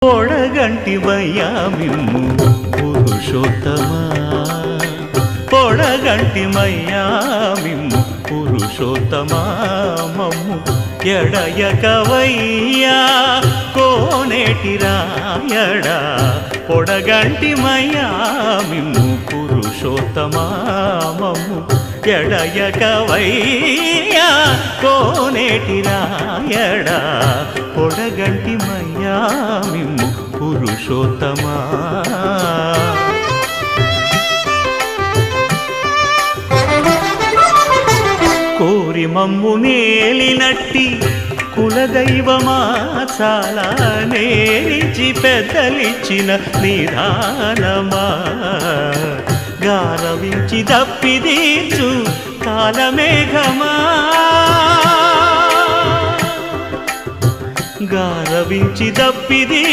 పొడగంటివయ్యా మిమ్ము పురుషోత్తమా, పొడగంటిమయ్యా మిమ్ము పురుషోత్తమా, మమ్ము ఎడయకవయ్యా కోనేటి రాయడా, పొడగంటిమయ్యా మిమ్ము పురుషోత్తమా, మమ్ము ఎడయకవయ్యా కోనేటి రాయడా, పొడగంటిమయ్యా మిమ్ము పురుషోత్తమా. కోరి మమ్ము నేలినట్టి కులదైవమా, చాలా నేరించి పెద్దలిచ్చిన నిదానమా, గారవించి దప్పిదీర్చు కాలమేఘమా, గారవించి దప్పిదీ